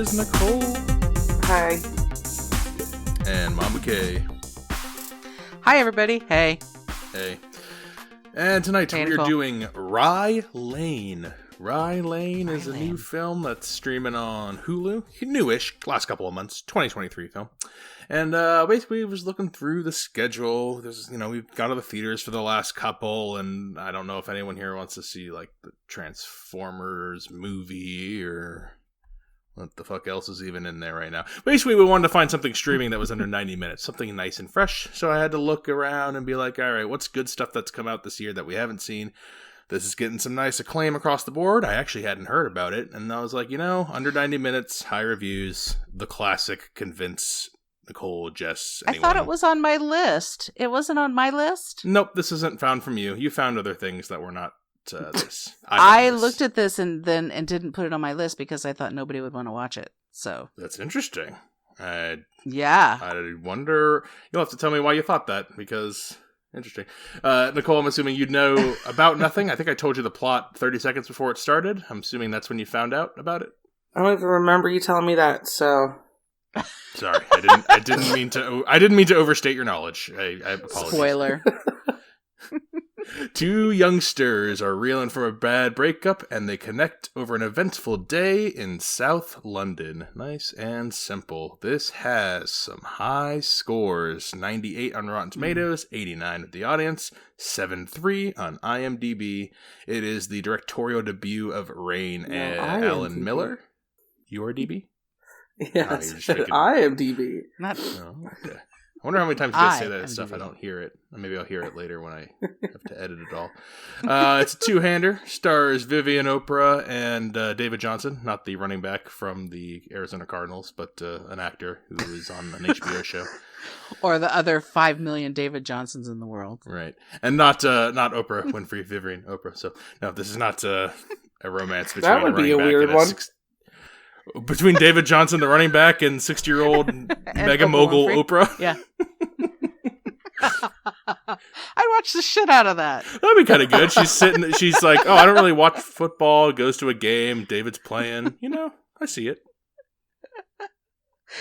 is Nicole. Hi. And Mama K. Hi, everybody. Hey. Hey. And tonight we are doing Rye Lane. Rye Lane is a new film that's streaming on Hulu. Newish, last couple of months, 2023 film. And basically, I was looking through the schedule. There's, we've got to the theaters for the last couple, and I don't know if anyone here wants to see like the Transformers movie or what the fuck else is even in there right now. Basically, we wanted to find something streaming that was under 90 minutes, something nice and fresh. So I had to look around and be like, all right, what's good stuff that's come out this year that we haven't seen? This is getting some nice acclaim across the board. I actually hadn't heard about it. And I was like, under 90 minutes, high reviews, the classic convince Nicole, Jess, anyone. I thought it was on my list. It wasn't on my list? Nope, this isn't found from you. You found other things that were not this. I looked at this and didn't put it on my list because I thought nobody would want to watch it. So that's interesting. Yeah. I wonder. You'll have to tell me why you thought that, because interesting. Nicole, I'm assuming you know about nothing. I think I told you the plot 30 seconds before it started. I'm assuming that's when you found out about it. I don't even remember you telling me that. So sorry, I didn't mean to overstate your knowledge. I apologize. Spoiler. Two youngsters are reeling from a bad breakup, and they connect over an eventful day in South London. Nice and simple. This has some high scores. 98 on Rotten Tomatoes, 89 at the audience, 7.3 on IMDb. It is the directorial debut of Rain and Alan Miller. Your DB? Yeah, IMDb. Okay. I wonder how many times you guys say that stuff. I don't hear it. Maybe I'll hear it later when I have to edit it all. It's a two-hander. Stars Vivian Oprah and David Johnson, not the running back from the Arizona Cardinals, but an actor who is on an HBO show. Or the other 5 million David Johnsons in the world. Right. And not Oprah Winfrey, Vivian Oprah. So, no, this is not a romance between that would be a weird one. Between David Johnson, the running back, and 60-year-old mega mogul Oprah. Yeah. I'd watch the shit out of that. That'd be kind of good. She's like, oh, I don't really watch football. Goes to a game. David's playing. I see it.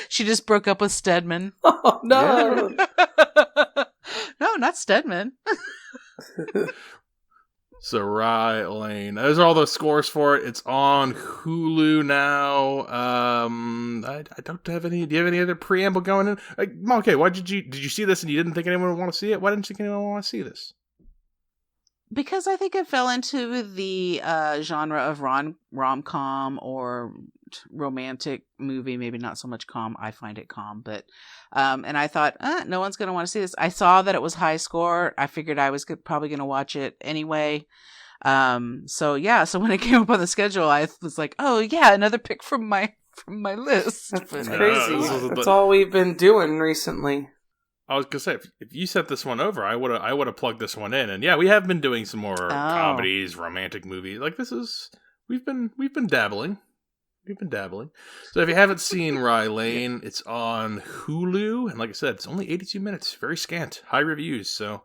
She just broke up with Stedman. Oh, no. Yeah. No, not Stedman. So Rye Lane. Those are all the scores for it. It's on Hulu now. I don't have any. Do you have any other preamble going in? Okay, why did you see this and you didn't think anyone would want to see it? Why didn't you think anyone would want to see this? Because I think it fell into the genre of rom-com or romantic movie. Maybe not so much calm. I find it calm, but and I thought no one's going to want to see this. I saw that it was high score. I figured I was probably going to watch it anyway. So when it came up on the schedule, I was like, oh yeah, another pick from my list. That's crazy. That's all we've been doing recently. I was gonna say, if you sent this one over, I would have plugged this one in. And yeah, we have been doing some more comedies, romantic movies. Like we've been dabbling. We've been dabbling. So if you haven't seen Rye Lane, it's on Hulu. And like I said, it's only 82 minutes. Very scant. High reviews. So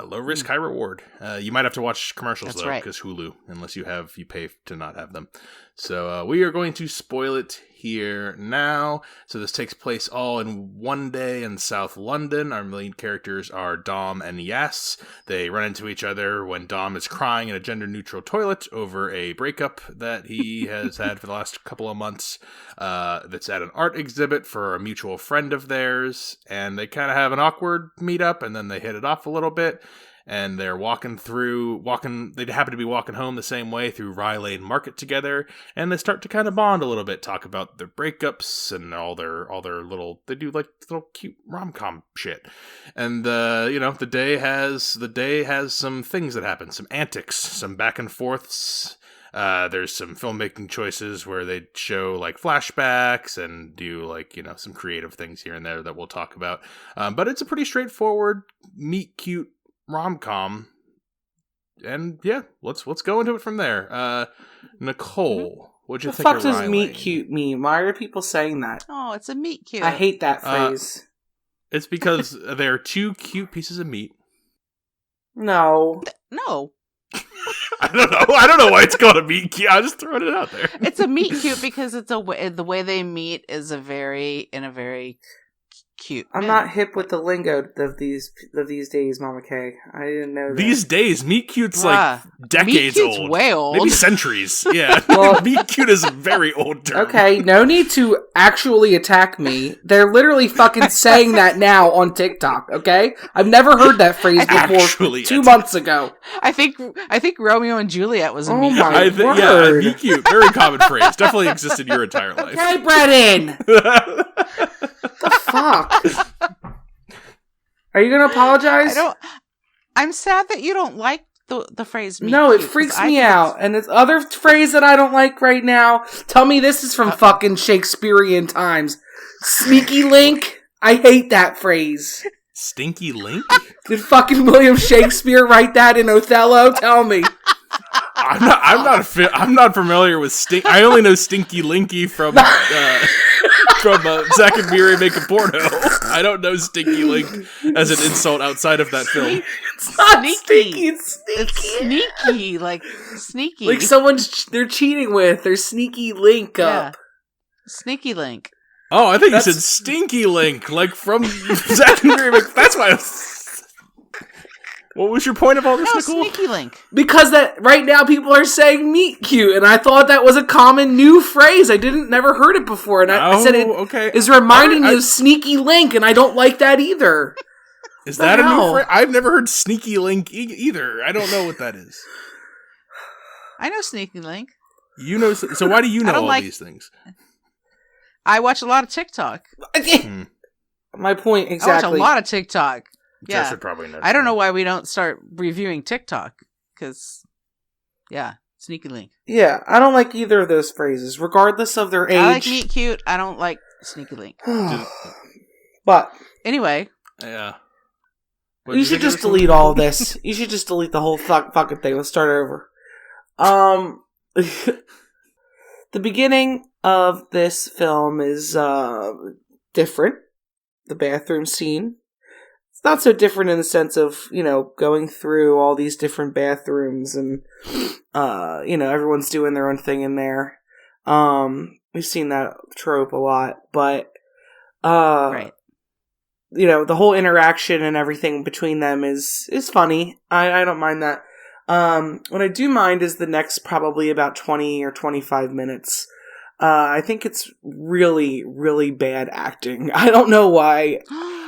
low risk, high reward. You might have to watch commercials, though, because Hulu, unless you pay to not have them. So we are going to spoil it here now. So this takes place all in one day in South London. Our main characters are Dom and Yas. They run into each other when Dom is crying in a gender-neutral toilet over a breakup that he has had for the last couple of months. That's at an art exhibit for a mutual friend of theirs. And they kind of have an awkward meetup, and then they hit it off a little bit. And they're they happen to be walking home the same way through Rye Lane Market together, and they start to kind of bond a little bit, talk about their breakups and all their little, they do like little cute rom-com shit. And the day has some things that happen, some antics, some back and forths. There's some filmmaking choices where they show like flashbacks and do like, some creative things here and there that we'll talk about. But it's a pretty straightforward, meet cute rom-com, and yeah, let's go into it from there. Nicole, what'd you think of Rye Lane? The fuck does meet cute mean? Why are people saying that? Oh, it's a meet cute. I hate that phrase. It's because they're two cute pieces of meat. No. No. I don't know why it's called a meet cute. I'm just throwing it out there. It's a meet cute because the way they meet is a very cute. I'm not hip with the lingo of these days, Mama K. I didn't know that. These days, meet cute's like decades meet cute's old. Way old. Maybe centuries. Yeah. Meet cute is a very old term. Okay, no need to actually attack me. They're literally fucking saying that now on TikTok, okay? I've never heard that phrase before 2 months ago. I think Romeo and Juliet was a meet cute. Yeah, meet cute. Very common phrase. Definitely existed your entire life. Okay, Brennan! The fuck? Are you gonna apologize? I'm sad that you don't like the phrase meet No, cute, it freaks me out. And this other phrase that I don't like right now, tell me this is from fucking Shakespearean times. Sneaky link? I hate that phrase. Stinky link? Did fucking William Shakespeare write that in Othello? Tell me. I'm not familiar with stink. I only know Stinky Linky from Zack and Miri Make a Porno. I don't know Stinky Link as an insult outside of that film. It's not sneaky. It's sneaky. It's sneaky, like sneaky. Like they're cheating with their sneaky link up. Sneaky link. Oh, I think you said Stinky Link, like from Zack and Miri Make. That's why. What was your point of all this, Nicole? Sneaky link. Because that right now people are saying meet cute, and I thought that was a common new phrase. I never heard it before, and I said it is reminding me of sneaky link, and I don't like that either. Is that a new phrase? I've never heard sneaky link either. I don't know what that is. I know sneaky link. You know, so why do you know all these things? I watch a lot of TikTok. My point exactly. I watch a lot of TikTok. Yeah, Jess should probably know. I don't know why we don't start reviewing TikTok because, sneaky link. Yeah, I don't like either of those phrases, regardless of their age. I like meet cute. I don't like sneaky link. But anyway, yeah, you should just delete all of this. You should just delete the whole fucking thing. Let's start over. The beginning of this film is different. The bathroom scene. Not so different in the sense of, going through all these different bathrooms and, everyone's doing their own thing in there. We've seen that trope a lot, but, right. The whole interaction and everything between them is funny. I don't mind that. What I do mind is the next probably about 20 or 25 minutes. I think it's really, really bad acting. I don't know why.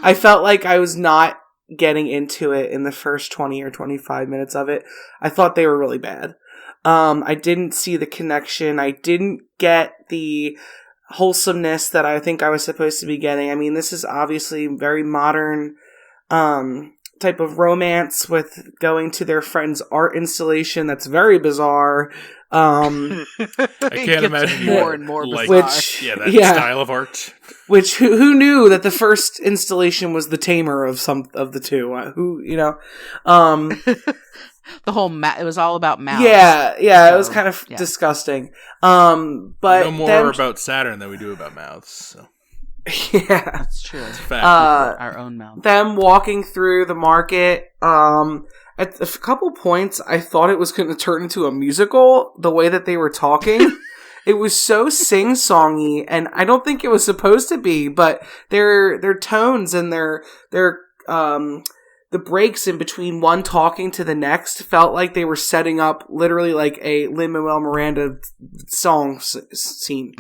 I felt like I was not getting into it in the first 20 or 25 minutes of it. I thought they were really bad. I didn't see the connection. I didn't get the wholesomeness that I think I was supposed to be getting. I mean, this is obviously very modern type of romance with going to their friend's art installation. That's very bizarre. I can't imagine more and more like bizarre. that style of art. Which who knew that the first installation was the tamer of some of the two? The whole it was all about mouths. Yeah, it was kind of disgusting. But no more about Saturn than we do about mouths. So. Yeah, that's true. It's fact. Our own mouth. Them walking through the market. At a couple points, I thought it was going to turn into a musical. The way that they were talking, it was so sing-songy, and I don't think it was supposed to be. But their tones and their the breaks in between one talking to the next felt like they were setting up literally like a Lin-Manuel Miranda song scene.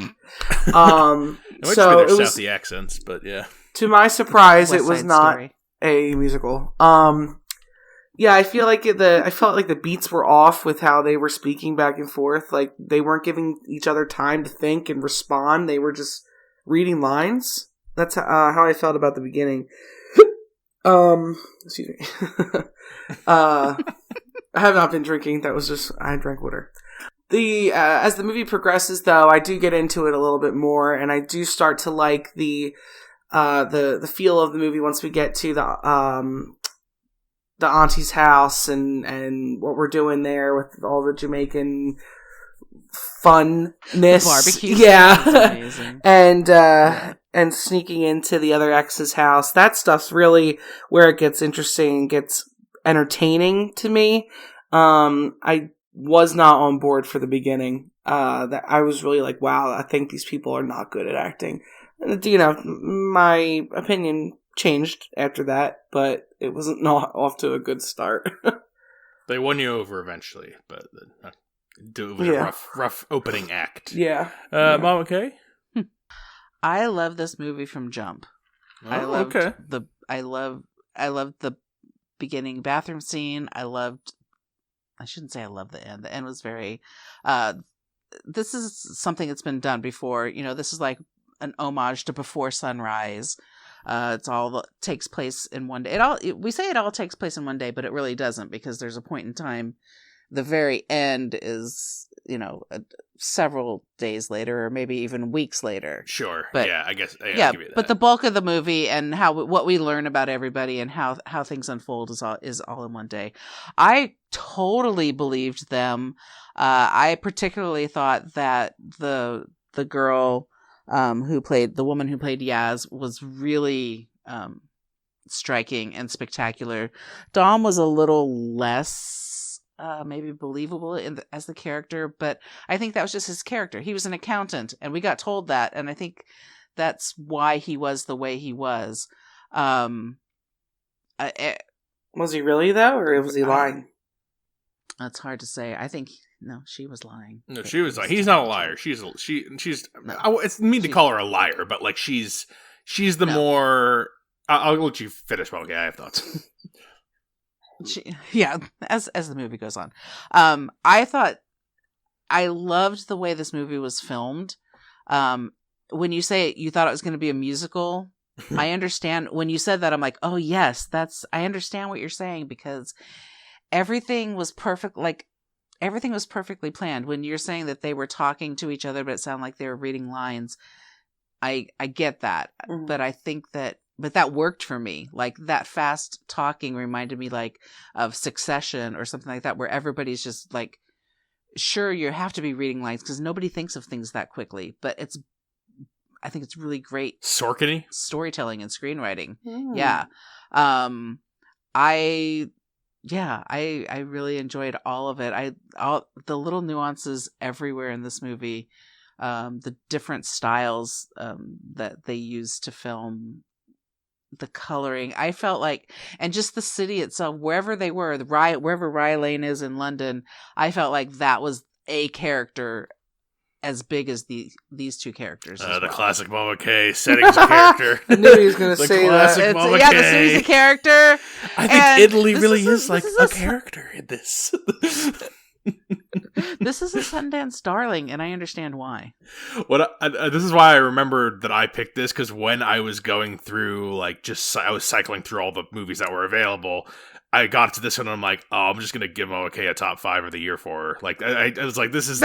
So it was the accents, but yeah. To my surprise, it was not Story. A musical. Yeah, I feel like I felt like the beats were off with how they were speaking back and forth. Like they weren't giving each other time to think and respond. They were just reading lines. That's how I felt about the beginning. Excuse me. I have not been drinking. I drank water. As the movie progresses, though, I do get into it a little bit more, and I do start to like the feel of the movie once we get to the auntie's house and what we're doing there with all the Jamaican funness, the barbecue, amazing. And sneaking into the other ex's house. That stuff's really where it gets interesting and gets entertaining to me. I was not on board for the beginning. That I was really like, wow, I think these people are not good at acting. And, my opinion changed after that, but it wasn't not off to a good start. They won you over eventually, but it was a rough opening act. Yeah. Mom, okay? I love this movie from jump. Oh, I loved okay. I loved the beginning bathroom scene. I shouldn't say I love the end. The end was very this is something that's been done before. This is like an homage to Before Sunrise. It's all takes place in one day. We say it all takes place in one day, but it really doesn't, because there's a point in time. The very end is, several days later, or maybe even weeks later. Sure. But, yeah, I guess. Yeah, I'll give you that. but the bulk of the movie and what we learn about everybody and how things unfold is all in one day. I totally believed them. I particularly thought that the girl the woman who played Yaz was really striking and spectacular. Dom was a little less maybe believable as the character, but I think that was just his character. He was an accountant, and we got told that, and I think that's why he was the way he was. Was he really though, or was he lying? That's hard to say. I think no, she was lying. No, she was like, he's not a liar. She's. No. It's mean to call her a liar, but like she's the more. I'll let you finish. Well, okay, I have thoughts. As the movie goes on, I thought I loved the way this movie was filmed. When you say you thought it was going to be a musical, I understand. When you said that, I'm like, oh yes, I understand what you're saying, because everything was perfect. Like everything was perfectly planned. When you're saying that they were talking to each other, but it sounded like they were reading lines, I get that, but I think that. But that worked for me. Like that fast talking reminded me like of Succession or something like that, where everybody's just like, sure, you have to be reading lines because nobody thinks of things that quickly. But I think it's really great Sorkin-y storytelling and screenwriting. Yeah. I really enjoyed all of it. The little nuances everywhere in this movie, the different styles that they use to film. The coloring, I felt like, and just the city itself, wherever they were, wherever Rye Lane is in London, I felt like that was a character as big as these two characters. The classic Mama K setting's a character. I knew he was going to say that. The city's a character. I think Italy really is like a character in this. This is a Sundance darling, and I understand why. This is why I remember that I picked this, because when I was going through, I was cycling through all the movies that were available, I got to this one and I'm like, oh, I'm just gonna give OK a top 5 of the year for her. Like, I was like, this is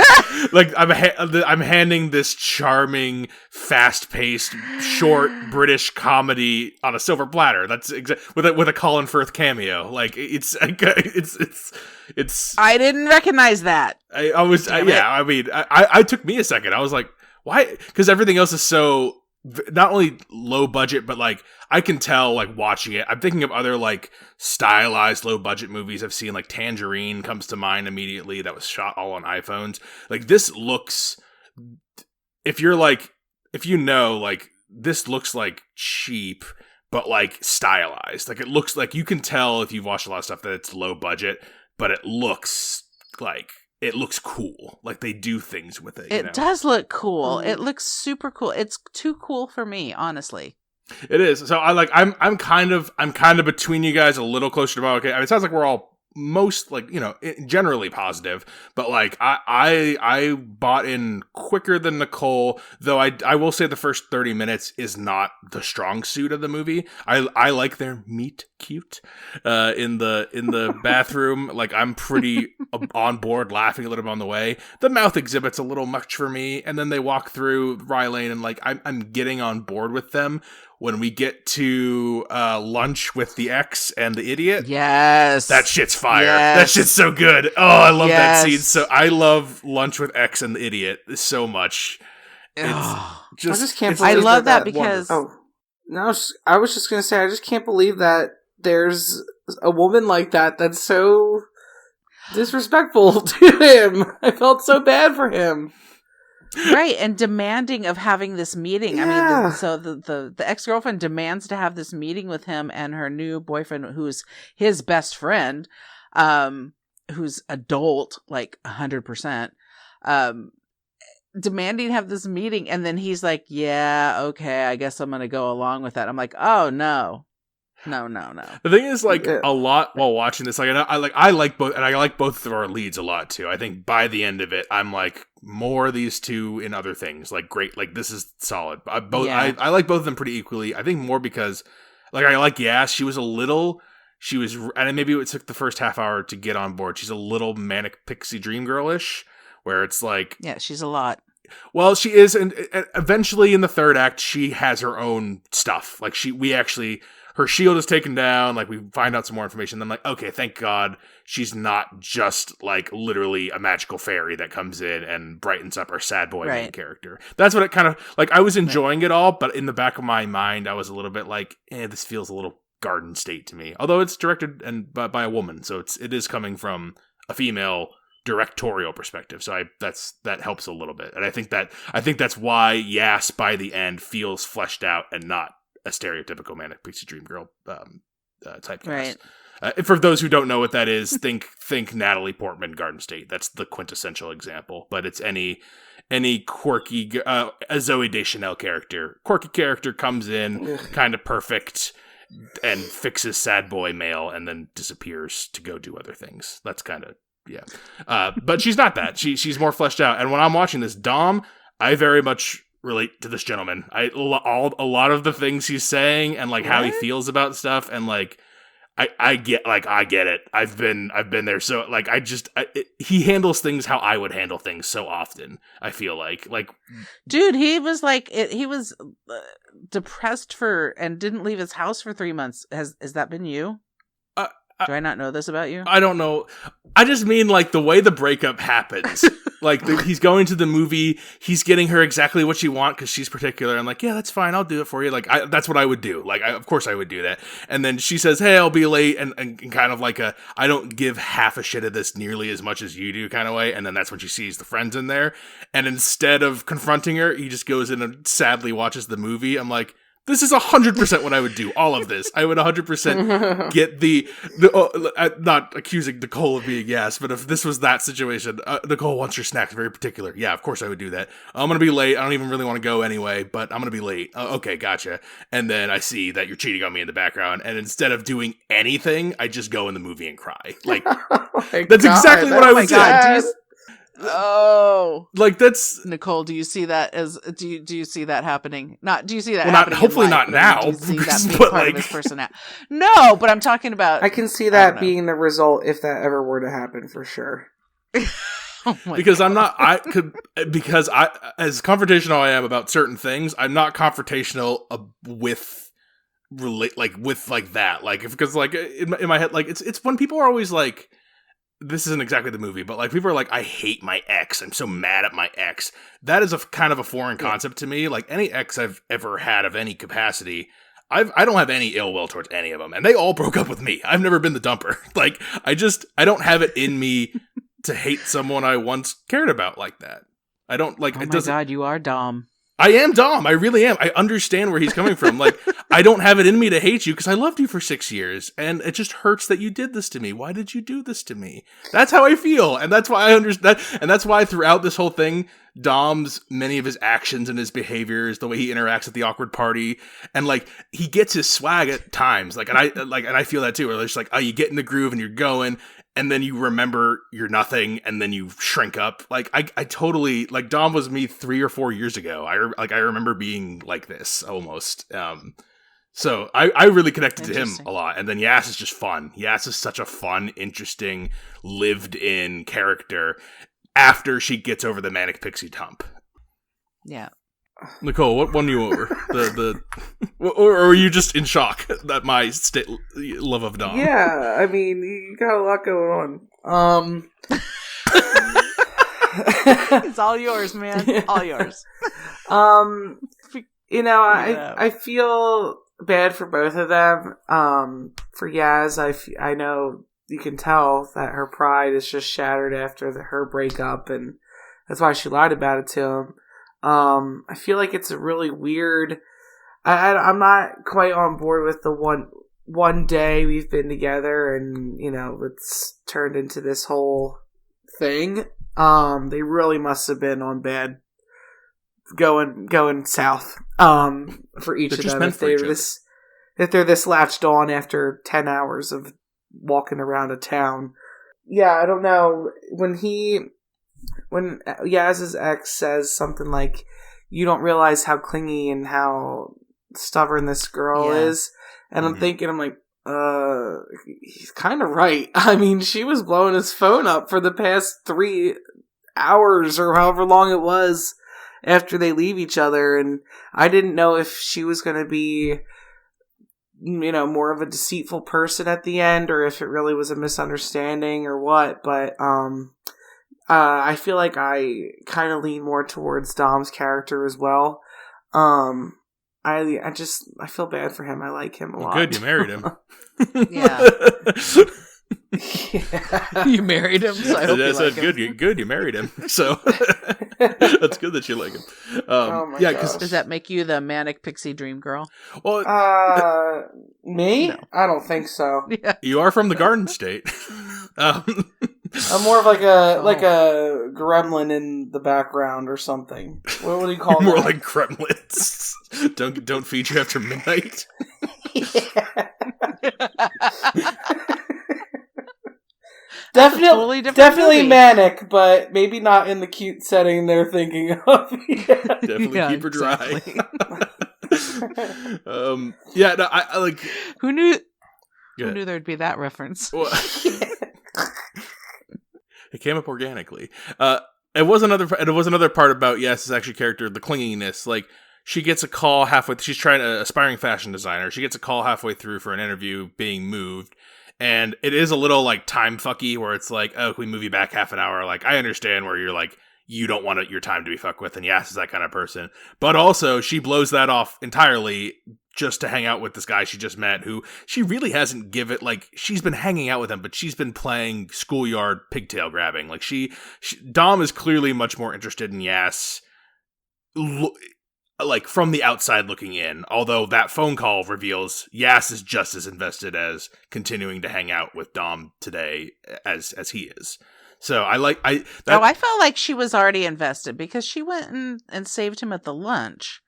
like I'm handing this charming, fast-paced, short British comedy on a silver platter. That's with a Colin Firth cameo. Like it's. I didn't recognize that. I took me a second. I was like, why? Because everything else is so not only low budget, but like I can tell, like watching it, I'm thinking of other like stylized low budget movies I've seen. Like Tangerine comes to mind immediately. That was shot all on iPhones. Like this looks, if this looks like cheap, but like stylized. Like it looks like, you can tell if you've watched a lot of stuff that it's low budget, but it looks cool. Like they do things with it. It does look cool. It looks super cool. It's too cool for me, honestly. It is. So I'm kind of between you guys, a little closer to okay. I mean, it sounds like we're all most generally positive, but like I bought in quicker than Nicole, though I will say the first 30 minutes is not the strong suit of the movie. I like their meet cute in the bathroom. Like I'm pretty on board, laughing a little bit on the way. The mouth exhibit's a little much for me, and then they walk through Rye Lane and like I'm getting on board with them. When we get to lunch with the ex and the idiot, yes, that shit's fire. Yes. That shit's so good. Oh, I love that scene. So I love lunch with X and the idiot so much. I just can't believe I love that because I was just gonna say I just can't believe that there's a woman like that. That's so disrespectful to him. I felt so bad for him. Right, and demanding of having this meeting. Yeah. I mean, so the ex-girlfriend demands to have this meeting with him and her new boyfriend, who's his best friend, who's adult, like 100%, demanding to have this meeting, and then he's like, yeah, okay, I guess I'm gonna go along with that. I'm like, oh, no. No. The thing is, like, a lot while watching this, like, I like both, and I like both of our leads a lot too. I think by the end of it, I'm like, more of these two in other things, like, great, like, this is solid. I like both of them pretty equally. I think more because, like, I like Yas. She was, and maybe it took the first half hour to get on board. She's a little manic pixie dream girlish, where it's like, yeah, she's a lot. Well, she is, and eventually in the third act, she has her own stuff. Like, her shield is taken down, like, we find out some more information, then I'm like, okay, thank God she's not just, like, literally a magical fairy that comes in and brightens up our sad boy main character. That's what it kind of, like, I was enjoying it all, but in the back of my mind, I was a little bit like, this feels a little Garden State to me. Although it's directed and by a woman, so it is coming from a female directorial perspective, so that helps a little bit, and I think that's why Yas by the end feels fleshed out and not a stereotypical manic pixie dream girl typecast. Right. For those who don't know what that is, think Natalie Portman, Garden State. That's the quintessential example. But it's any quirky a Zooey Deschanel character. Quirky character comes in, kind of perfect, and fixes sad boy male, and then disappears to go do other things. That's kind of but she's not that. She's more fleshed out. And when I'm watching this, Dom, I very much relate to this gentleman. A lot of the things he's saying and like how he feels about stuff, and like I get it. I've been there. So like he handles things how I would handle things so often. I feel like dude, he was like he was depressed and didn't leave his house for 3 months. Has that been you? Do I not know this about you? I don't know. I just mean, like, the way the breakup happens. Like, he's going to the movie, he's getting her exactly what she wants because she's particular. I'm like, yeah, that's fine, I'll do it for you. Like, that's what I would do. Like, of course I would do that. And then she says, hey, I'll be late, and kind of like I don't give half a shit of this nearly as much as you do kind of way. And then that's when she sees the friends in there. And instead of confronting her, he just goes in and sadly watches the movie. I'm like, this is 100% what I would do. All of this, I would 100% get the not accusing Nicole of being yes, but if this was that situation, Nicole wants your snacks, very particular. Yeah, of course I would do that. I'm gonna be late. I don't even really want to go anyway, but I'm gonna be late. Okay, gotcha. And then I see that you're cheating on me in the background, and instead of doing anything, I just go in the movie and cry. Like that's exactly what I would do. Oh, like that's Nicole. Do you see that as do you see that happening? Not do you see that? Well, happening hopefully life, not now. Do you see that being part of his personality? No, but I'm talking about. I can see that being the result if that ever were to happen for sure. Because I'm not. Because as confrontational I am about certain things, I'm not confrontational with that. Like because like in my head, like it's when people are always like. This isn't exactly the movie, but like people are like, I hate my ex. I'm so mad at my ex. That is a kind of a foreign concept to me. Like any ex I've ever had of any capacity, I don't have any ill will towards any of them, and they all broke up with me. I've never been the dumper. Like I don't have it in me to hate someone I once cared about like that. I don't like. Oh my god, you are Dom. I am Dom. I really am. I understand where he's coming from. Like, I don't have it in me to hate you because I loved you for 6 years, and it just hurts that you did this to me. Why did you do this to me? That's how I feel, and that's why I understand. And that's why throughout this whole thing, Dom's many of his actions and his behaviors, the way he interacts at the awkward party, and like he gets his swag at times. Like, and I feel that too. Where it's like, oh, you get in the groove and you're going. And then you remember you're nothing, and then you shrink up. Like I totally like Dom was me 3 or 4 years ago. I remember being like this almost. So I really connected to him a lot. And then Yas is just fun. Yas is such a fun, interesting, lived-in character. After she gets over the manic pixie hump. Yeah. Nicole, what won you over? Or were you just in shock that my love of Dom? Yeah, I mean, you got a lot going on. It's all yours, man. All yours. You know, I feel bad for both of them. For Yaz, I know, you can tell that her pride is just shattered after her breakup, and that's why she lied about it to him. I feel like it's a really weird. I'm not quite on board with the one day we've been together, and it's turned into this whole thing. They really must have been on bad, going south. For each of them, if they're this latched on after 10 hours of walking around a town. Yeah, I don't know. When Yaz's ex says something like, "You don't realize how clingy and how stubborn this girl is," and I'm thinking, I'm like, he's kind of right. I mean, she was blowing his phone up for the past 3 hours or however long it was after they leave each other, and I didn't know if she was going to be, more of a deceitful person at the end, or if it really was a misunderstanding or what, but, I feel like I kind of lean more towards Dom's character as well. I feel bad for him. I like him a lot. Good, you married him. Yeah. You married him, so I hope you like him. Good, you married him. So that's good that you like him. Does that make you the manic pixie dream girl? Well, me? No. I don't think so. Yeah. You are from the Garden State. I'm more of like a gremlin in the background or something. What do you call it? More like gremlins. Don't feed you after midnight. Definitely manic, but maybe not in the cute setting they're thinking of. Definitely keep her dry. Exactly. I like. Who knew there'd be that reference? Well, it came up organically. It was another part about Yas's actual character, the clinginess. Like, she gets a call halfway. She's trying to aspiring fashion designer. She gets a call halfway through for an interview, being moved. And it is a little, like, time fucky, where it's like, oh, can we move you back half an hour? Like, I understand where you're like, you don't want your time to be fucked with, and Yas is that kind of person. But also, she blows that off entirely just to hang out with this guy she just met, who she really hasn't given, like, she's been hanging out with him, but she's been playing schoolyard pigtail grabbing. Like, Dom is clearly much more interested in Yas, like, from the outside looking in, although that phone call reveals Yas is just as invested as continuing to hang out with Dom today as he is. So I felt like she was already invested because she went and saved him at the lunch.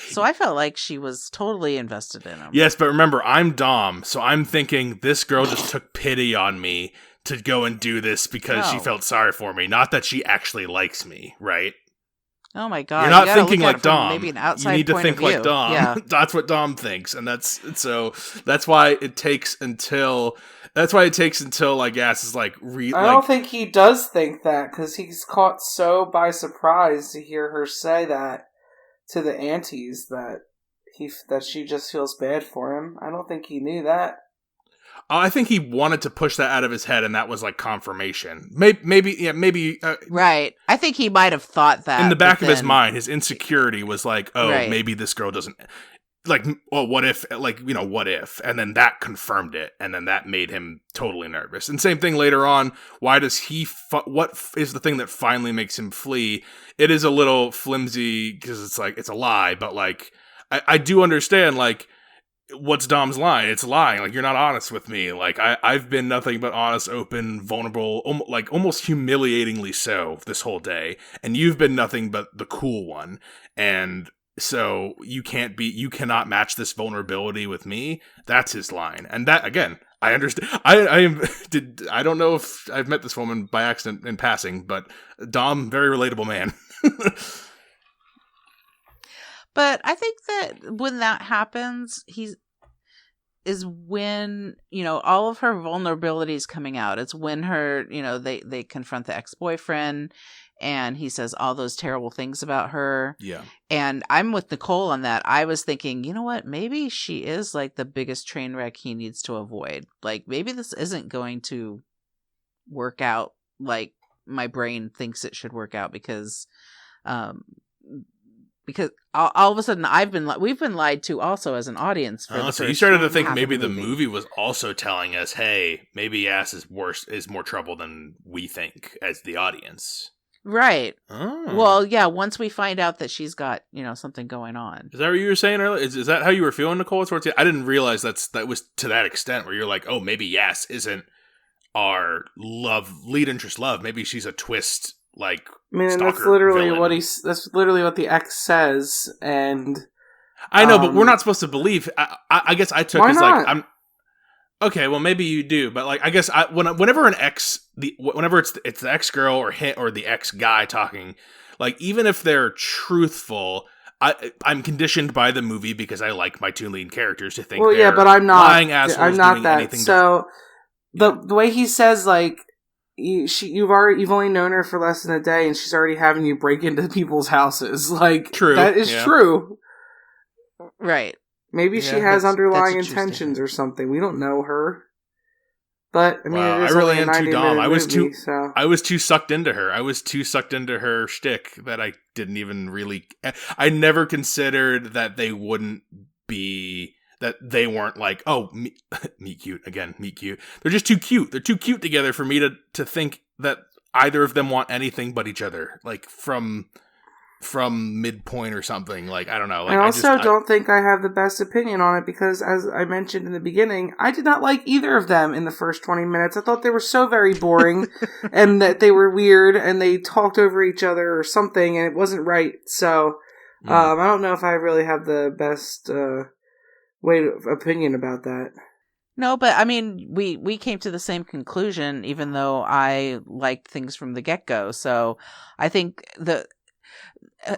So I felt like she was totally invested in him. Yes, but remember, I'm Dom, so I'm thinking this girl just took pity on me to go and do this because she felt sorry for me, not that she actually likes me, right? Oh my God! You're not thinking like Dom. Maybe an outside you need to think like Dom. Yeah. That's what Dom thinks, and that's why it takes until like Yas is like. I don't think he does think that, because he's caught so by surprise to hear her say that to the aunties that she just feels bad for him. I don't think he knew that. I think he wanted to push that out of his head, and that was like confirmation. Maybe. Right. I think he might have thought that in the back of his mind. His insecurity was like, "Oh, maybe this girl doesn't like. Well, what if? Like, what if?" And then that confirmed it, and then that made him totally nervous. And same thing later on. Why does he? What is the thing that finally makes him flee? It is a little flimsy because it's like it's a lie, but like I do understand like. What's Dom's line? It's lying. Like, you're not honest with me. Like, I've been nothing but honest, open, vulnerable, like almost humiliatingly so this whole day. And you've been nothing but the cool one. And so you cannot match this vulnerability with me. That's his line. And that, again, I understand. I don't know if I've met this woman by accident in passing, but Dom, very relatable man. But I think that when that happens, is when, all of her vulnerabilities coming out. It's when her, they confront the ex-boyfriend and he says all those terrible things about her. Yeah. And I'm with Nicole on that. I was thinking, you know what? Maybe she is like the biggest train wreck he needs to avoid. Like, maybe this isn't going to work out like my brain thinks it should work out, because because all of a sudden we've been lied to also as an audience. So you started to think maybe the movie was also telling us, hey, maybe Ass is more trouble than we think as the audience. Right. Oh. Well, yeah, once we find out that she's got, something going on. Is that what you were saying earlier? Is that how you were feeling, Nicole? I didn't realize that was to that extent where you're like, oh, maybe Yass isn't our lead interest love. Maybe she's a twist, like, that's literally villain. That's literally what the ex says, and I know, but we're not supposed to believe. I guess I took as not? Like I'm. Okay, well maybe you do, but like I guess whenever it's the ex girl or the ex guy talking, like even if they're truthful, I'm conditioned by the movie because I like my two lead characters to think. Well, yeah, but I'm not lying assholes. I'm not that. So the way he says, like, you've only known her for less than a day, and she's already having you break into people's houses. Like, true, that is true, right? Maybe she has underlying intentions or something. We don't know her. But I mean, wow, it is I really am too dumb. I was too sucked into her. I was too sucked into her shtick that I didn't even really. I never considered that they wouldn't be. That they weren't like, oh, meet cute again, meet cute. They're just too cute. They're too cute together for me to think that either of them want anything but each other. Like from midpoint or something. Like, I don't know. Like, I don't think I have the best opinion on it because, as I mentioned in the beginning, I did not like either of them in the first 20 minutes. I thought they were so very boring and that they were weird and they talked over each other or something and it wasn't right. So, I don't know if I really have the best opinion about that. No, but I mean, we came to the same conclusion, even though I liked things from the get-go. So I think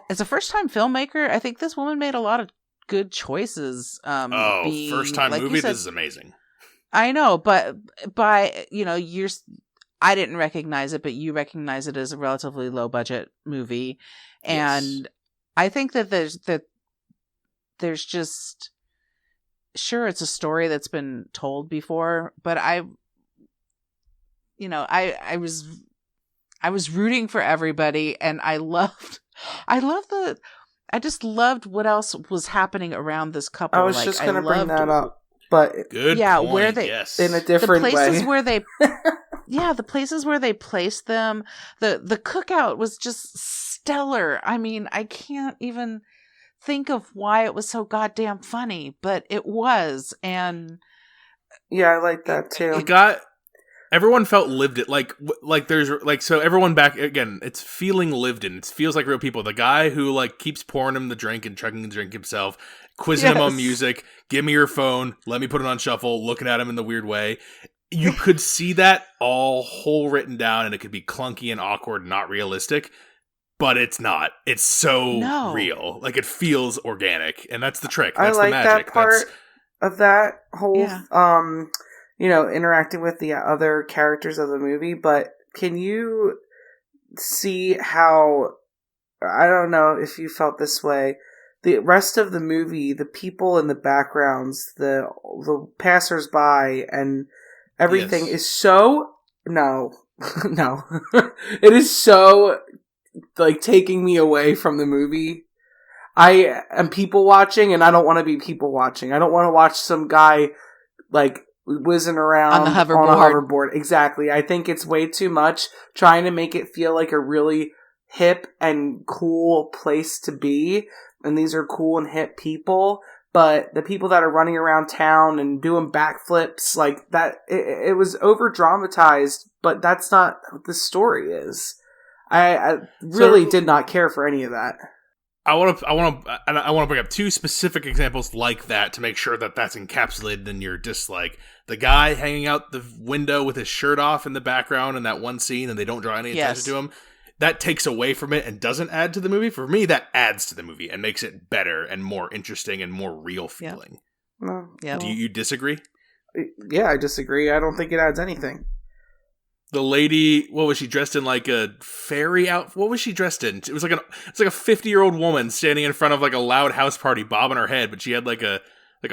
as a first-time filmmaker, I think this woman made a lot of good choices. First-time like movie? This is amazing. I know, but by, I didn't recognize it, but you recognize it as a relatively low-budget movie. And yes. I think that there's just... Sure, it's a story that's been told before, but I was rooting for everybody, and I just loved what else was happening around this couple. I was just going to bring that up, but good point, where they in a different the places way. Where they, the places where they placed them. The cookout was just stellar. I mean, I can't even think of why it was so goddamn funny, but it was, and yeah, I like that too. Everyone felt lived it, like there's like, so everyone back again, it's feeling lived in. It feels like real people. The guy who like keeps pouring him the drink and chugging the drink himself, quizzing him on music, give me your phone, let me put it on shuffle, looking at him in the weird way. You could see that all whole written down, and it could be clunky and awkward, and not realistic. But it's not. It's so real. Like, it feels organic. And that's the trick. That's the magic. That part of that whole, interacting with the other characters of the movie. But can you see how, I don't know if you felt this way, the rest of the movie, the people in the backgrounds, the passersby and everything is so, no. It is so... like taking me away from the movie. I am people watching, and I don't want to be people watching. I don't want to watch some guy like whizzing around on a hoverboard. Exactly. I think it's way too much trying to make it feel like a really hip and cool place to be. And these are cool and hip people, but the people that are running around town and doing backflips like that, it was over dramatized, but that's not what the story is. I really did not care for any of that. I want to bring up two specific examples like that to make sure that that's encapsulated in your dislike. The guy hanging out the window with his shirt off in the background in that one scene, and they don't draw any attention to him. That takes away from it and doesn't add to the movie. For me, that adds to the movie and makes it better and more interesting and more real feeling. Do you disagree? Yeah, I disagree. I don't think it adds anything. The lady, what was she dressed in? Like a fairy outfit? What was she dressed in? It's like a 50-year-old woman standing in front of like a loud house party, bobbing her head, but she had like a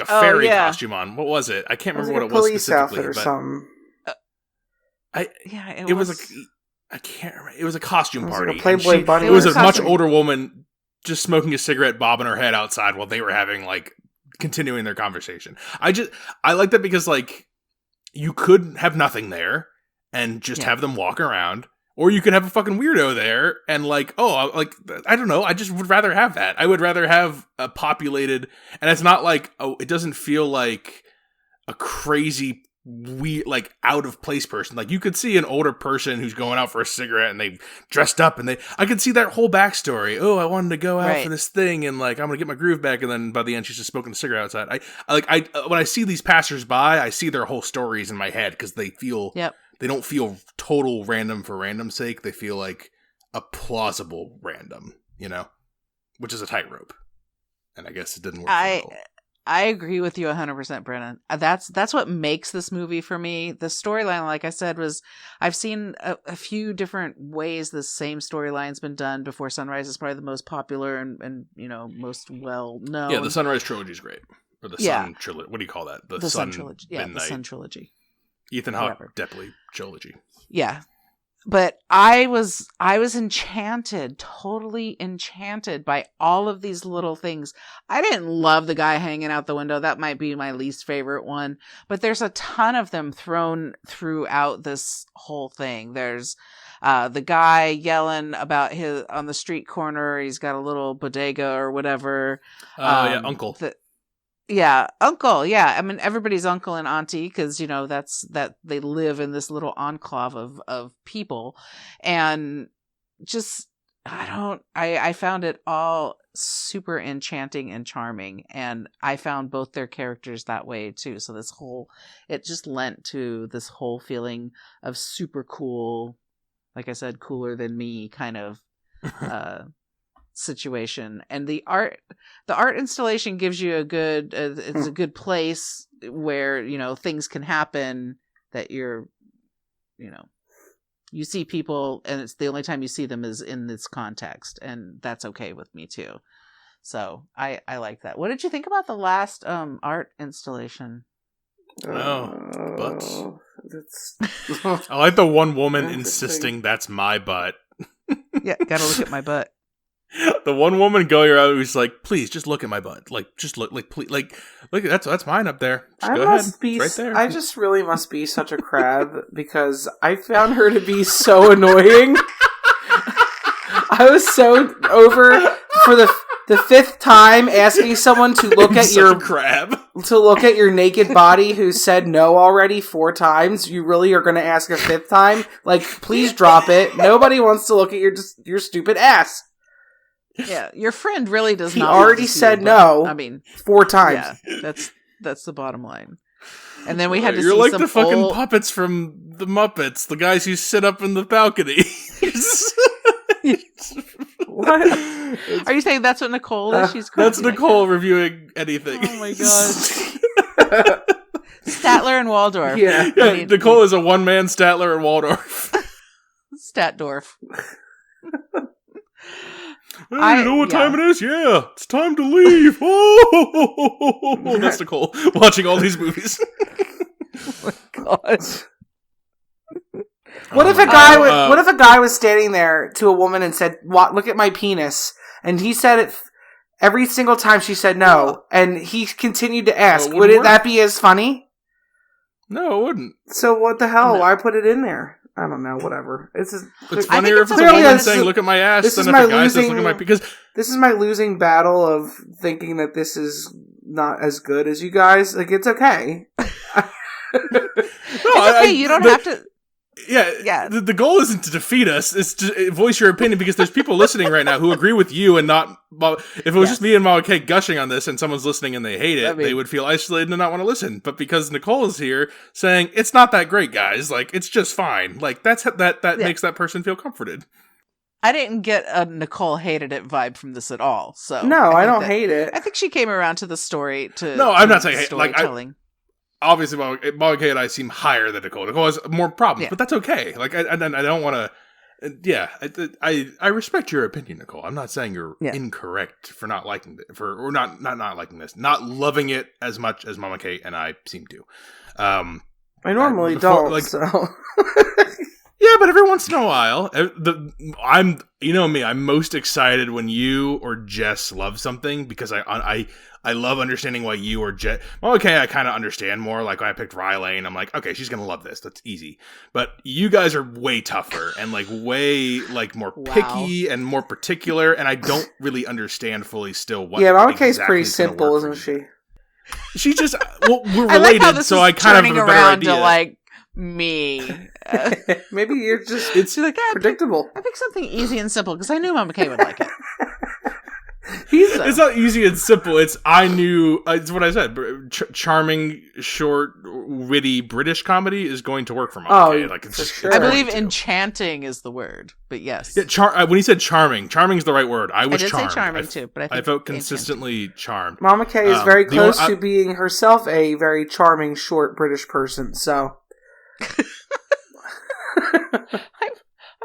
fairy costume on. What was it? I can't remember what it was specifically. Police outfit or something. It was like, I can't remember. It was a costume party. Like a Playboy bunny. It was a much older woman. just smoking a cigarette, bobbing her head outside while they were having, like, continuing their conversation. I like that because, like, you could have nothing there and just have them walk around, or you could have a fucking weirdo there and, like, I don't know, I just would rather have that. I would rather have a populated, and it's not like, it doesn't feel like a crazy like out of place person. Like, you could see an older person who's going out for a cigarette and they dressed up and I could see that whole backstory. Oh, I wanted to go out for this thing and, like, I'm gonna get my groove back, and then by the end she's just smoking a cigarette outside. I when I see these passersby, I see their whole stories in my head because they feel they don't feel total random for random's sake. They feel like a plausible random, you know, which is a tightrope. And I guess it didn't work. I agree with you 100%, Brennan. That's what makes this movie for me. The storyline, like I said, was I've seen a few different ways the same storyline's been done before. Sunrise is probably the most popular and you know, most well known. Yeah, the Sunrise trilogy is great. Or the Sun trilogy. What do you call that? The Sun trilogy. Yeah, the Sun trilogy. Ethan Hawke Depley trilogy. Yeah. But I was enchanted, totally enchanted by all of these little things. I didn't love the guy hanging out the window. That might be my least favorite one. But there's a ton of them thrown throughout this whole thing. There's the guy yelling about his on the street corner. He's got a little bodega or whatever. Uncle. Uncle. Yeah. I mean, everybody's uncle and auntie because, you know, that they live in this little enclave of people. And just, I found it all super enchanting and charming. And I found both their characters that way too. So it just lent to this whole feeling of super cool, like I said, cooler than me kind of, situation. And the art installation gives you it's a good place where, you know, things can happen that you see people and it's the only time you see them is in this context, and that's okay with me too. So I like that. What did you think about the last art installation? Butts. I like the one woman insisting that's my butt. Yeah, gotta look at my butt. The one woman going around who's like, please just look at my butt. Like, just look, like, please, like, look, that's mine up there. Just go ahead. It's right there. I just really must be such a crab because I found her to be so annoying. I was so over for the fifth time asking someone to look at your crab. To look at your naked body who said no already 4 times. You really are going to ask a 5th time? Like, please drop it. Nobody wants to look at your stupid ass. Yeah, your friend really does not. He already said no. I mean, 4 times. Yeah, that's the bottom line. And then we had to You're see like some the fucking puppets from the Muppets, the guys who sit up in the balcony. What? Are you saying that's what Nicole is? She's crazy. That's Nicole reviewing anything. Oh my god. Statler and Waldorf. Yeah. Nicole is a one-man Statler and Waldorf. Statdorf. Hey, you know what time it is? Yeah, it's time to leave. Oh, that's Nicole watching all these movies. Oh my god. What if a guy was standing there to a woman and said, "Look at my penis," and he said it every single time she said no, and he continued to ask? Would that be as funny? No, it wouldn't. So what the hell? Why put it in there? I don't know. Whatever. It's funnier if it's a woman saying, "Look at my ass," than if a guy says, "Look at my," because this is my losing battle of thinking that this is not as good as you guys. Like, it's okay. It's okay. You don't have to. Yeah. The goal isn't to defeat us; it's to voice your opinion, because there's people listening right now who agree with you and not. If it was just me and Mama K gushing on this, and someone's listening and they hate it, they would feel isolated and not want to listen. But because Nicole is here saying it's not that great, guys, like, it's just fine. Like, that makes that person feel comforted. I didn't get a Nicole hated it vibe from this at all. So no, I don't hate it. I think she came around to the story No, I'm not saying storytelling. Obviously, Mama K and I seem higher than Nicole. Nicole has more problems, but that's okay. Like, I don't want to. Yeah, I respect your opinion, Nicole. I'm not saying you're incorrect for not liking it, or not liking this, not loving it as much as Mama K and I seem to. I normally don't. Like, so. Yeah, but every once in a while, you know me, I'm most excited when you or Jess love something because I love understanding why you or Jess. Well, okay, I kind of understand more. Like when I picked Rye Lane, I'm like, okay, she's gonna love this. That's easy. But you guys are way tougher and like way like more picky and more particular, and I don't really understand fully still what. Yeah, Mama K's exactly pretty simple, isn't she? She just we're related, I like how this so is I kind of have turning a better around idea. to like me. Maybe you're just It's like predictable. I picked something easy and simple because I knew Mama K would like it. It's not easy and simple. It's what I said. Charming, short, witty British comedy is going to work for Mama K. Like it's just, sure. I believe enchanting is the word, but yes. Yeah, when he said charming is the right word. I was did charmed. say charming too, but I felt consistently charmed. Mama K is very close to being herself a very charming, short British person. So.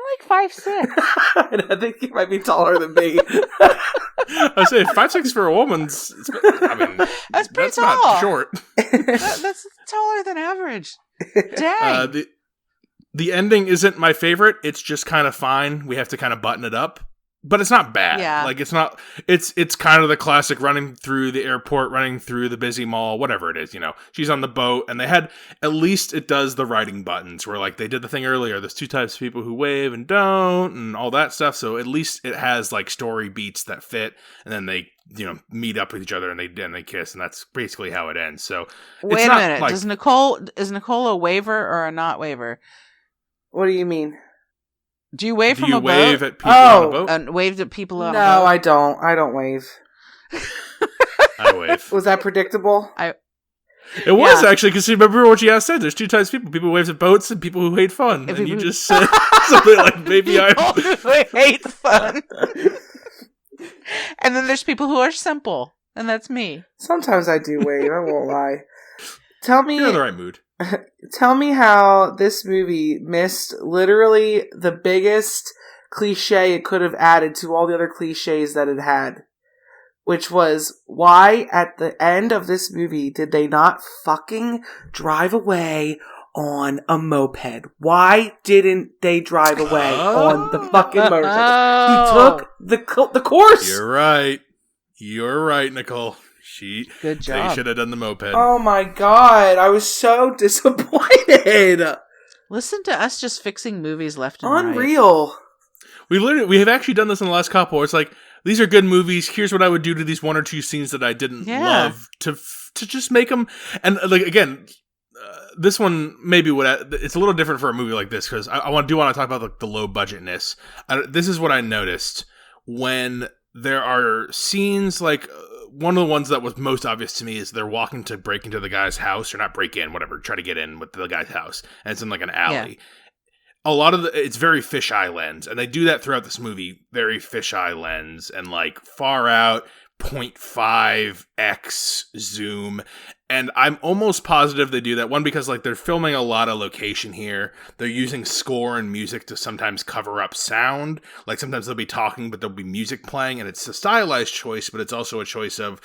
I'm like 5'6". I think you might be taller than me. I say 5'6" for a woman's. I mean, that's pretty that's tall. Not short. That's taller than average. Dang. The ending isn't my favorite. It's just kind of fine. We have to kind of button it up. But it's not bad. Yeah. Like, it's not... It's kind of the classic running through the airport, running through the busy mall, whatever it is, you know. She's on the boat, and they had... At least it does the writing buttons, where, like, they did the thing earlier. There's two types of people who wave and don't, and all that stuff. So at least it has, like, story beats that fit, and then they, you know, meet up with each other, and they kiss, and that's basically how it ends. So... Wait a minute. Like, is Nicole a waver or a not waver? What do you mean? Do you wave from a boat? Do you wave at people on a boat? Waved at people on a boat? No, I don't. I don't wave. I wave. Was that predictable? It was actually, because remember what you guys said. There's two types of people: people who wave at boats and people who hate fun. And you just said something like, "Maybe I hate fun." And then there's people who are simple, and that's me. Sometimes I do wave. I won't lie. Tell me, you're in the right mood. Tell me how this movie missed literally the biggest cliche it could have added to all the other cliches that it had. Which was, why at the end of this movie did they not fucking drive away on a moped? Why didn't they drive away on the fucking motorcycle? He took the course! You're right, Nicole. Good job. They should have done the moped. Oh my god, I was so disappointed. Listen to us just fixing movies left and right. Unreal. We have actually done this in the last couple where it's like, these are good movies. Here's what I would do to these one or two scenes that I didn't love to just make them. And like, again, this one maybe it's a little different for a movie like this because I want to talk about like the low budgetness. This is what I noticed when there are scenes like one of the ones that was most obvious to me is they're walking to break into the guy's house, or not break in, whatever, try to get in with the guy's house, and it's in like an alley. Yeah. A lot of it's very fisheye lens, and they do that throughout this movie, very fisheye lens, and like far out 0.5x zoom. And I'm almost positive they do that. One, because like they're filming a lot of location here. They're using score and music to sometimes cover up sound. Like sometimes they'll be talking, but there'll be music playing, and it's a stylized choice, but it's also a choice of,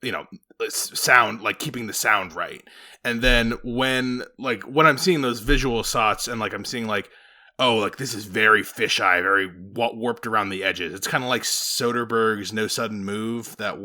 you know, sound, like keeping the sound right. And then when I'm seeing those visual shots and like I'm seeing like, oh, like this is very fisheye, very warped around the edges. It's kind of like Soderbergh's No Sudden Move, that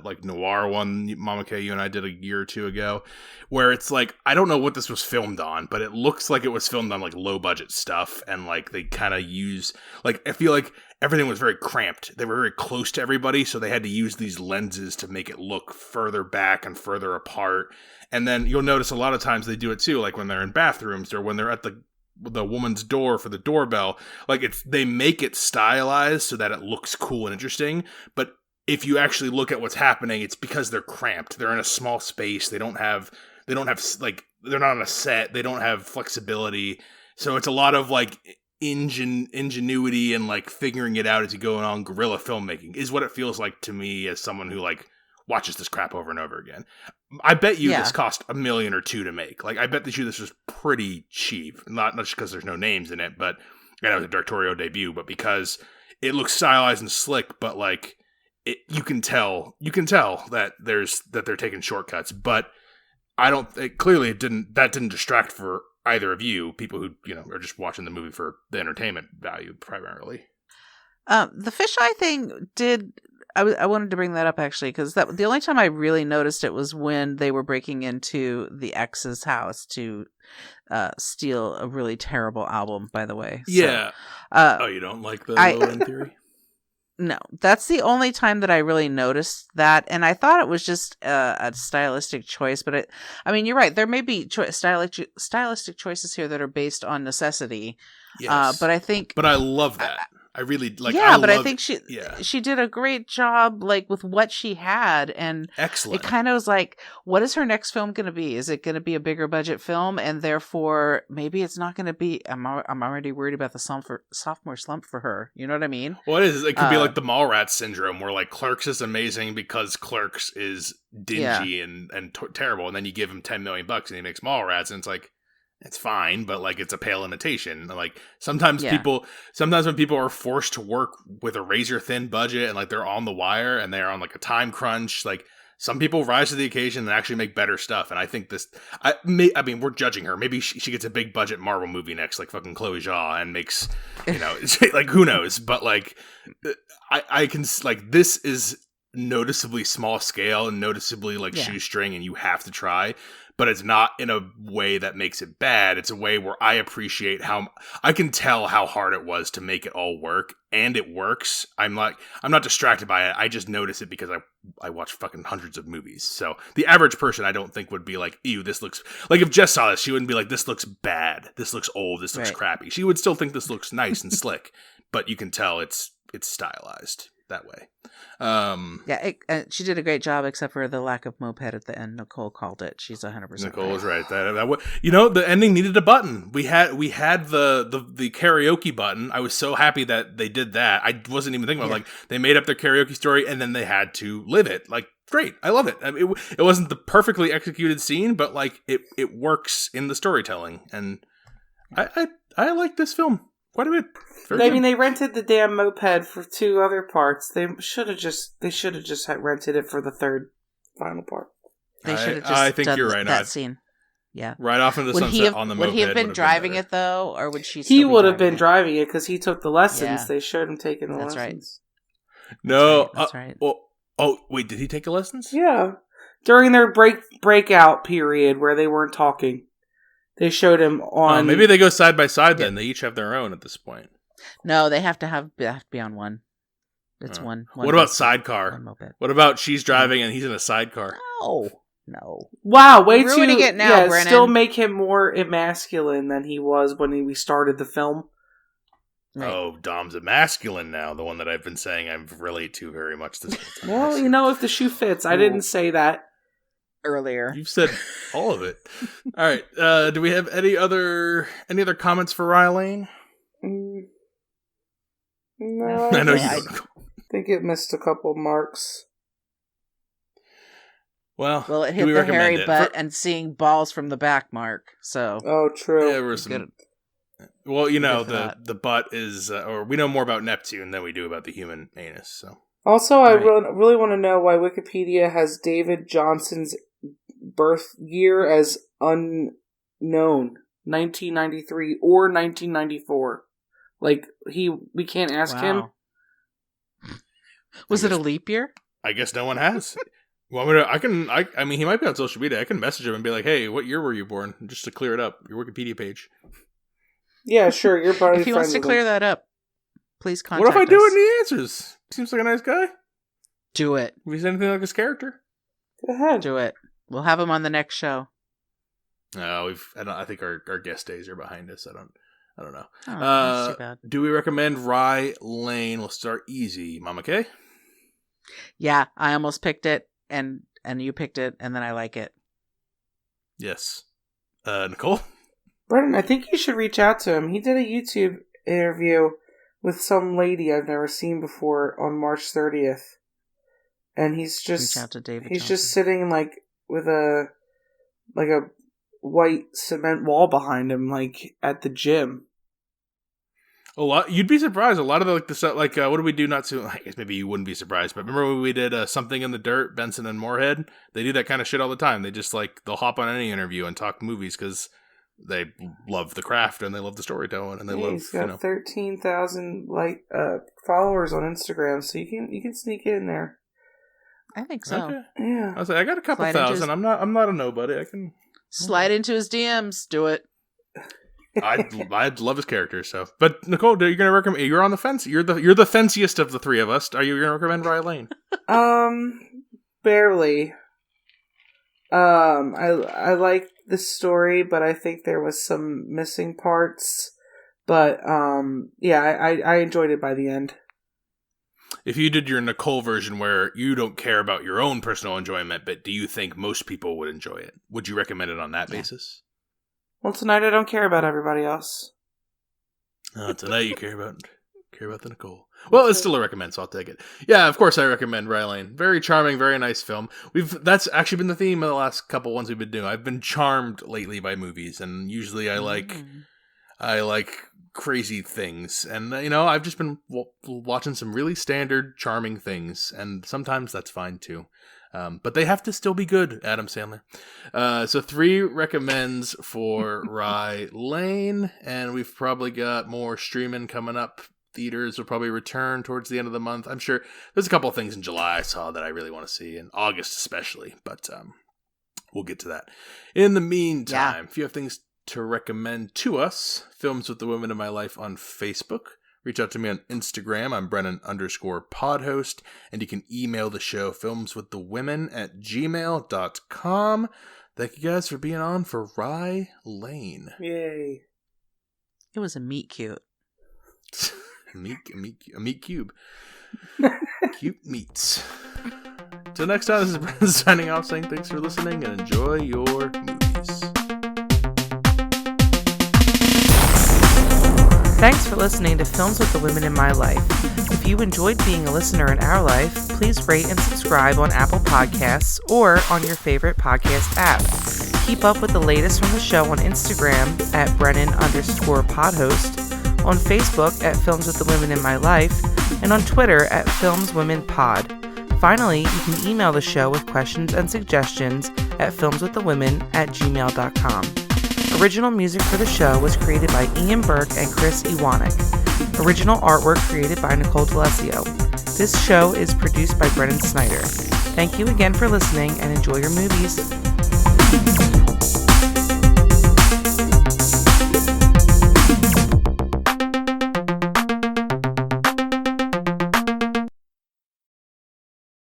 like noir one, Mama K, you and I did a year or two ago, where it's like, I don't know what this was filmed on, but it looks like it was filmed on like low budget stuff. And like they kind of use, like, I feel like everything was very cramped. They were very close to everybody, so they had to use these lenses to make it look further back and further apart. And then you'll notice a lot of times they do it too, like when they're in bathrooms or when they're at the woman's door for the doorbell. Like they make it stylized so that it looks cool and interesting. But if you actually look at what's happening, it's because they're cramped. They're in a small space. They don't have like, they're not on a set. They don't have flexibility. So it's a lot of like ingenuity and like figuring it out as you go on. Guerrilla filmmaking is what it feels like to me as someone who like watches this crap over and over again. I bet you this cost $1 million or $2 million to make. Like, I bet that this was pretty cheap. Not just because there's no names in it, but it was a directorial debut, but because it looks stylized and slick, but like you can tell that they're taking shortcuts. But I don't. Clearly, it didn't distract for either of you, people who, are just watching the movie for the entertainment value primarily. The fisheye thing did. I wanted to bring that up actually because the only time I really noticed it was when they were breaking into the ex's house to steal a really terrible album. By the way, yeah. So, you don't like the low end theory? No, that's the only time that I really noticed that, and I thought it was just a stylistic choice. But you're right. There may be stylistic choices here that are based on necessity. Yes, but I think. But I love that. I really like. Yeah, I think she did a great job, like with what she had, and excellent. It kind of was like, what is her next film going to be? Is it going to be a bigger budget film, and therefore maybe it's not going to be? I'm already worried about the sophomore slump for her. You know what I mean? Well, it could be like the Mallrats syndrome, where like Clerks is amazing because Clerks is dingy and terrible, and then you give him $10 million and he makes Mallrats, and it's like. It's fine, but like it's a pale imitation. Like sometimes when people are forced to work with a razor thin budget and like they're on the wire and they're on like a time crunch, like some people rise to the occasion and actually make better stuff. And I think we're judging her. Maybe she gets a big budget Marvel movie next, like fucking Chloe Zhao, and makes, like who knows? But like I can like this is noticeably small scale and noticeably like shoestring, and you have to try. But it's not in a way that makes it bad. It's a way where I appreciate how I can tell how hard it was to make it all work, and it works. I'm not distracted by it. I just notice it because I watch fucking hundreds of movies. So the average person, I don't think would be like, ew, this looks like if Jess saw this, she wouldn't be like, this looks bad. This looks old. This looks crappy. She would still think this looks nice and slick, but you can tell it's stylized that way. She did a great job, except for the lack of moped at the end. Nicole called it. She's 100%. Nicole was right. The ending needed a button. We had the karaoke button. I was so happy that they did that. I wasn't even thinking about like they made up their karaoke story and then they had to live it. Like great, I love it. I mean, it wasn't the perfectly executed scene, but like it works in the storytelling, and I like this film quite a bit. They rented the damn moped for 2 other parts. They should have just rented it for the third final part. They should have just I think you're right. That scene. Yeah. Right off into the sunset on the moped. Would he have been driving it though, or would she? He would have been driving it because he took the lessons. Yeah. They showed him taking the lessons. Right. No, that's right. Wait, did he take the lessons? Yeah, during their breakout period where they weren't talking, they showed him on. Maybe they go side by side. Then they each have their own at this point. No, they have to be on one. It's one. What about sidecar? One moped. What about she's driving and he's in a sidecar? No. Wow, way too. Ruining it now, Brennan. Still make him more emasculine than he was when we started the film. Right. Oh, Dom's a masculine now. The one that I've been saying I relate to very much this whole time. Well, if the shoe fits. I didn't say that earlier. You've said all of it. All right. Do we have any other comments for Rye Lane? No, I know you don't. I think it missed a couple marks. Well, it hit the hairy butt and seeing balls from the back mark. So, oh, true. Yeah, we're some. Well, the butt is, or we know more about Neptune than we do about the human anus. So, also, I really want to know why Wikipedia has David Johnson's birth year as unknown, 1993 or 1994. Like we can't ask him. Was it a leap year? I guess no one has. Well, I mean, he might be on social media. I can message him and be like, "Hey, what year were you born?" Just to clear it up, your Wikipedia page. Yeah, sure. You're probably. If he wants to clear that up, please contact us. What if I do it and he answers? Seems like a nice guy. Do it. If he's anything like his character, go ahead. Do it. We'll have him on the next show. No, I think our guest days are behind us. I don't know. Oh, that's too bad. Do we recommend Rye Lane? We'll start easy, Mama K. Yeah, I almost picked it, and you picked it, and then I like it. Yes. Nicole? Brennan, I think you should reach out to him. He did a YouTube interview with some lady I've never seen before on March 30th. And he's just reach out to David he's Johnson. Just sitting like with a white cement wall behind him, like at the gym. A lot. You'd be surprised. A lot of the stuff, like what did we do? Not so. I guess maybe you wouldn't be surprised. But remember when we did Something in the Dirt, Benson and Moorhead? They do that kind of shit all the time. They just they'll hop on any interview and talk movies because they love the craft and they love the storytelling and they love. He's got 13,000 followers on Instagram, so you can sneak in there. I think so. Okay. Yeah, I was like, I got a couple thousand. I'm not a nobody. I can slide into his DMs. Do it. I'd love his character. So, but Nicole, you're gonna recommend? You're on the fence. You're the fenciest of the three of us. Are you gonna recommend Rye Lane? Barely. I like the story, but I think there was some missing parts. But yeah, I enjoyed it by the end. If you did your Nicole version where you don't care about your own personal enjoyment, but do you think most people would enjoy it? Would you recommend it on that basis? Well, tonight I don't care about everybody else. Tonight you care about the Nicole. Well, it's still a recommend, so I'll take it. Yeah, of course I recommend Rye Lane. Very charming, very nice film. That's actually been the theme of the last couple ones we've been doing. I've been charmed lately by movies, and usually I like crazy things. And, I've just been watching some really standard, charming things, and sometimes that's fine, too. But they have to still be good, Adam Sandler. So 3 recommends for Rye Lane, and we've probably got more streaming coming up. Theaters will probably return towards the end of the month. I'm sure there's a couple of things in July I saw that I really want to see, in August especially, but we'll get to that. In the meantime, if you have things to recommend to us, Films with the Women in My Life on Facebook. Reach out to me on Instagram. I'm Brennan_podhost. And you can email the show, filmswiththewomen@gmail.com. Thank you guys for being on for Rye Lane. Yay. It was a meat cute. a meat cube. Cute meats. Till next time, this is Brennan signing off saying thanks for listening and enjoy your movies. Thanks for listening to Films with the Women in My Life. If you enjoyed being a listener in our life, please rate and subscribe on Apple Podcasts or on your favorite podcast app. Keep up with the latest from the show on Instagram at Brennan_podhost, on Facebook at Films with the Women in My Life, and on Twitter at FilmsWomenPod. Finally, you can email the show with questions and suggestions at filmswiththewomen@gmail.com. Original music for the show was created by Ian Burke and Chris Iwanek. Original artwork created by Nicole D'Alessio. This show is produced by Brennan Snyder. Thank you again for listening and enjoy your movies.